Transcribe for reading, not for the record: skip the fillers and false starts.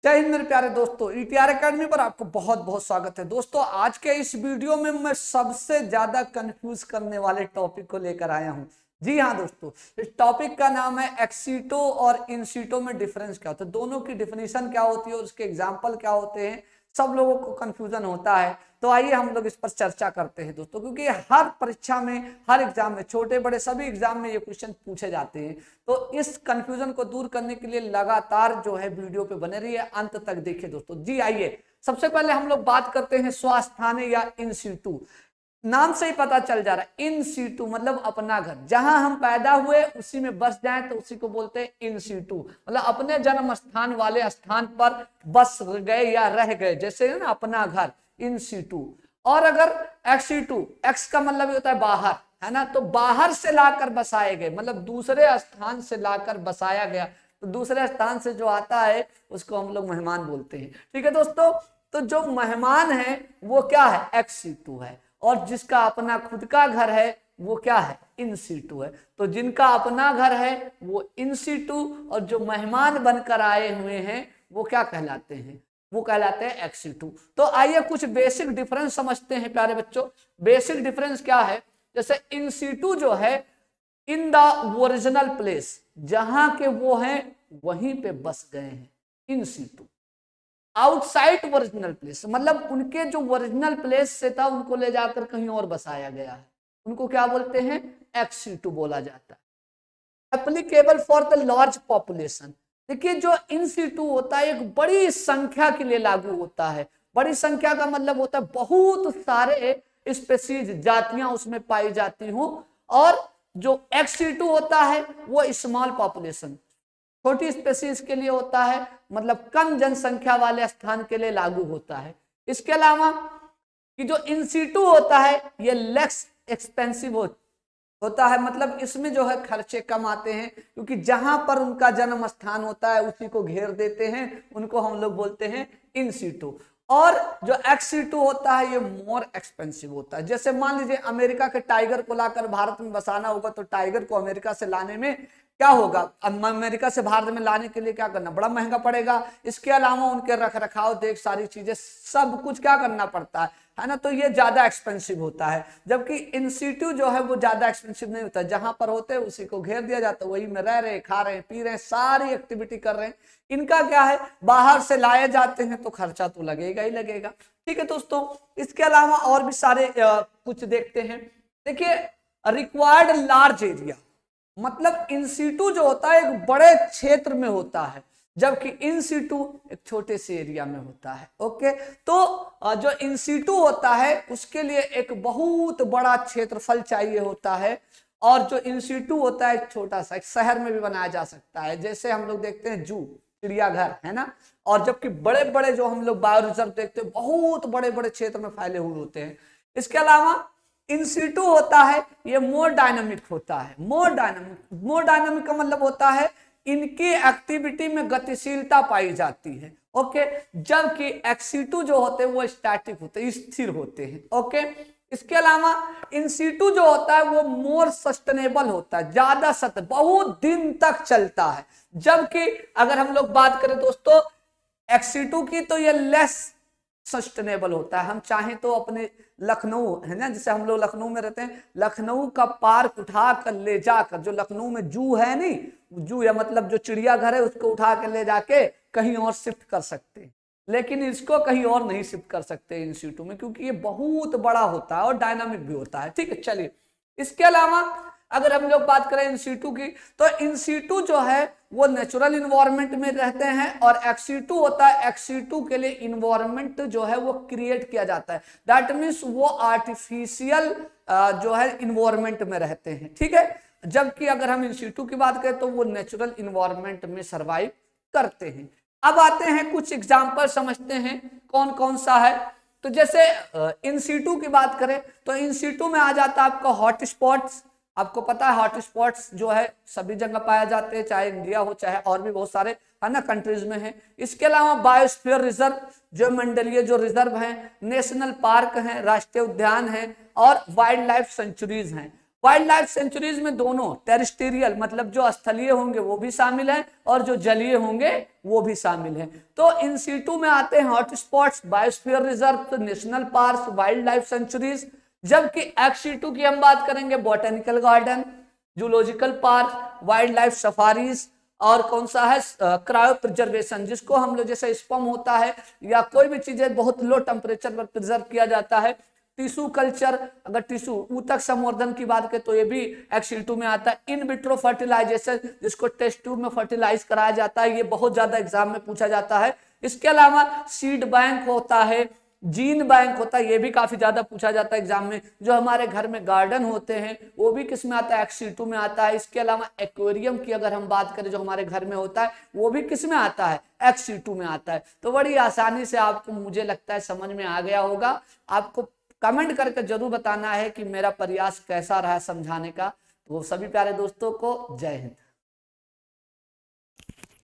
जय हिंद मेरे प्यारे दोस्तों, ईटीआर एकेडमी पर आपको बहुत बहुत स्वागत है। दोस्तों आज के इस वीडियो में मैं सबसे ज्यादा कंफ्यूज करने वाले टॉपिक को लेकर आया हूं। जी हाँ दोस्तों, इस टॉपिक का नाम है एक्सीटो और इनसीटो में डिफरेंस क्या होता है, दोनों की डिफिनीशन क्या होती है और उसके एग्जाम्पल क्या होते हैं। सब लोगों को कंफ्यूजन होता है, तो आइए हम लोग इस पर चर्चा करते हैं दोस्तों, क्योंकि हर परीक्षा में, हर एग्जाम में, छोटे बड़े सभी एग्जाम में ये क्वेश्चन पूछे जाते हैं। तो इस कंफ्यूजन को दूर करने के लिए लगातार जो है वीडियो पे बने रहिए, अंत तक देखिए दोस्तों। जी आइए, सबसे पहले हम लोग बात करते हैं स्वस्थान या इन सीटू। नाम से ही पता चल जा रहा है, इन सीटू मतलब अपना घर, जहां हम पैदा हुए उसी में बस जाएं तो उसी को बोलते हैं इन सीटू, मतलब अपने जन्म स्थान वाले स्थान पर बस गए या रह गए, जैसे है ना अपना घर, इन सीटू। और अगर एक्स सीटू, एक्स का मतलब ये होता है बाहर, है ना, तो बाहर से लाकर बसाए गए, मतलब दूसरे स्थान से लाकर बसाया गया, तो दूसरे स्थान से जो आता है उसको हम लोग मेहमान बोलते हैं। ठीक है दोस्तों, तो जो मेहमान है वो क्या है, एक्स सीटू है, और जिसका अपना खुद का घर है वो क्या है, इन सीटू है। तो जिनका अपना घर है वो इन सीटू, और जो मेहमान बनकर आए हुए हैं वो क्या कहलाते हैं, वो कहलाते हैं एक्स सीटू। तो आइए कुछ बेसिक डिफरेंस समझते हैं प्यारे बच्चों। बेसिक डिफरेंस क्या है, जैसे इन सीटू जो है इन द ओरिजिनल प्लेस, जहां के वो हैं वहीं पे बस गए हैं, in situ. Outside original place मतलब उनके जो ओरिजिनल प्लेस से था उनको ले जाकर कहीं और बसाया गया है, उनको क्या बोलते हैं, एक्स सीटू बोला जाता है। Applicable for the large population, देखिए जो इन सीटू होता है एक बड़ी संख्या के लिए लागू होता है। बड़ी संख्या का मतलब होता है बहुत सारे स्पेसीज, जातियां उसमें पाई जाती हूं। और जो एक्स सीटू होता है वो स्मॉल पॉपुलेशन, छोटी स्पेसीज के लिए होता है, मतलब कम जनसंख्या वाले स्थान के लिए लागू होता है। इसके अलावा कि जो इन सीटू होता है ये लेस एक्सपेंसिव होता है, मतलब इसमें जो है खर्चे कम आते हैं, क्योंकि जहां पर उनका जन्म स्थान होता है उसी को घेर देते हैं, उनको हम लोग बोलते हैं इन सीटू। और जो एक्स सीटू होता है ये मोर एक्सपेंसिव होता है। जैसे मान लीजिए अमेरिका के टाइगर को लाकर भारत में बसाना होगा, तो टाइगर को अमेरिका से लाने में क्या होगा, अमेरिका से भारत में लाने के लिए क्या करना, बड़ा महंगा पड़ेगा। इसके अलावा उनके रख रखाव, देख, सारी चीजें, सब कुछ क्या करना पड़ता है ना, तो ये ज्यादा एक्सपेंसिव होता है। जबकि इन सीटू जो है वो ज्यादा एक्सपेंसिव नहीं होता, जहां पर होते हैं उसी को घेर दिया जाता है, वही में रह रहे, खा रहे, पी रहे, सारी एक्टिविटी कर रहे हैं। इनका क्या है, बाहर से लाए जाते हैं तो खर्चा तो लगेगा ही लगेगा। ठीक है दोस्तों, इसके अलावा और भी सारे कुछ देखते हैं। देखिए रिक्वायर्ड लार्ज एरिया, मतलब इन सीटू जो होता है एक बड़े क्षेत्र में होता है, जबकि इन सीटू एक छोटे से एरिया में होता है। ओके, तो जो इन सीटू होता है उसके लिए एक बहुत बड़ा क्षेत्रफल चाहिए होता है, और जो इन सीटू होता है छोटा सा, एक शहर में भी बनाया जा सकता है। जैसे हम लोग देखते हैं जू, चिड़ियाघर, है ना, और जबकि बड़े बड़े जो हम लोग बायो रिजर्व देखते हैं बहुत बड़े बड़े क्षेत्र में फैले हुए होते हैं। इसके अलावा इन सीटू होता है ये मोर डायनामिक होता है। मोर डायनामिक का मतलब होता है इनकी एक्टिविटी में गतिशीलता पाई जाती है। ओके, जबकि एक्स सीटू जो होते हैं वो स्टैटिक होते हैं, स्थिर होते हैं। ओके, इसके अलावा इन सीटू जो होता है वो मोर सस्टेनेबल होता है, ज्यादा सतत, बहुत दिन तक चलता है। जबकि अगर हम लोग बात करें दोस्तों एक्स सीटू की, तो ये लेस सस्टेनेबल होता है। हम चाहें तो अपने लखनऊ, है ना, जैसे हम लोग लखनऊ में रहते हैं, लखनऊ का पार्क उठा कर ले जाकर, जो लखनऊ में जू है नहीं, जू या मतलब जो चिड़ियाघर है उसको उठा कर ले जाके कहीं और शिफ्ट कर सकते हैं, लेकिन इसको कहीं और नहीं शिफ्ट कर सकते इन सीटू में, क्योंकि ये बहुत बड़ा होता है और डायनामिक भी होता है। ठीक है, चलिए इसके अलावा अगर हम लोग बात करें इन सीटू की, तो इन सीटू जो है वो नेचुरल इन्वायरमेंट में रहते हैं, और एक्स सीटू होता है, एक्स सीटू के लिए इन्वायरमेंट जो है वो क्रिएट किया जाता है। दैट मीन्स वो आर्टिफिशियल जो है इन्वायरमेंट में रहते हैं। ठीक है, जबकि अगर हम इन सीटू की बात करें तो वो नेचुरल इन्वायरमेंट में सर्वाइव करते हैं। अब आते हैं कुछ एग्जाम्पल समझते हैं कौन कौन सा है। तो जैसे इन सीटू की बात करें तो इन सीटू में आ जाता है आपका हॉट स्पॉट्स। आपको पता है हॉट स्पॉट्स जो है सभी जगह पाए जाते हैं, चाहे इंडिया हो चाहे और भी बहुत सारे, है ना, कंट्रीज में है। इसके अलावा बायोस्फीयर रिजर्व, जो मंडलीय जो रिजर्व हैं, नेशनल पार्क हैं, राष्ट्रीय उद्यान हैं, और वाइल्ड लाइफ सेंचुरीज हैं। वाइल्ड लाइफ सेंचुरीज में दोनों टेरिस्टेरियल मतलब जो स्थलीय होंगे वो भी शामिल हैं और जो जलीय होंगे वो भी शामिल हैं। तो इन सीटू में आते हैं hotspots, biosphere reserve, national park, wild life sanctuaries. जबकि एक्स-C2 की हम बात करेंगे botanical garden, zoological park, wild life safaris और कौन सा है क्रायो प्रिजर्वेशन, जिसको हम लोग जैसे स्पम होता है या कोई भी चीजें बहुत लो टेम्परेचर पर प्रिजर्व किया जाता है। टिश्यू कल्चर, अगर टिश्यू ऊतक संवर्धन की बात करें तो ये भी एक्स-C2 में आता है। इन विट्रो फर्टिलाइजेशन, जिसको टेस्ट ट्यूब में फर्टिलाइज कराया जाता है, ये बहुत ज्यादा एग्जाम में पूछा जाता है। इसके अलावा सीड बैंक होता है, जीन बैंक होता है, ये भी काफी ज्यादा पूछा जाता है एग्जाम में। जो हमारे घर में गार्डन होते हैं वो भी किस में आता है, एक्स-C2 में आता है। इसके अलावा एक्वेरियम की अगर हम बात करें जो हमारे घर में होता है वो भी किस में आता है, एक्स-C2 में आता है। तो बड़ी आसानी से आपको मुझे लगता है समझ में आ गया होगा। आपको कमेंट करके जरूर बताना है कि मेरा प्रयास कैसा रहा समझाने का। तो सभी प्यारे दोस्तों को जय हिंद।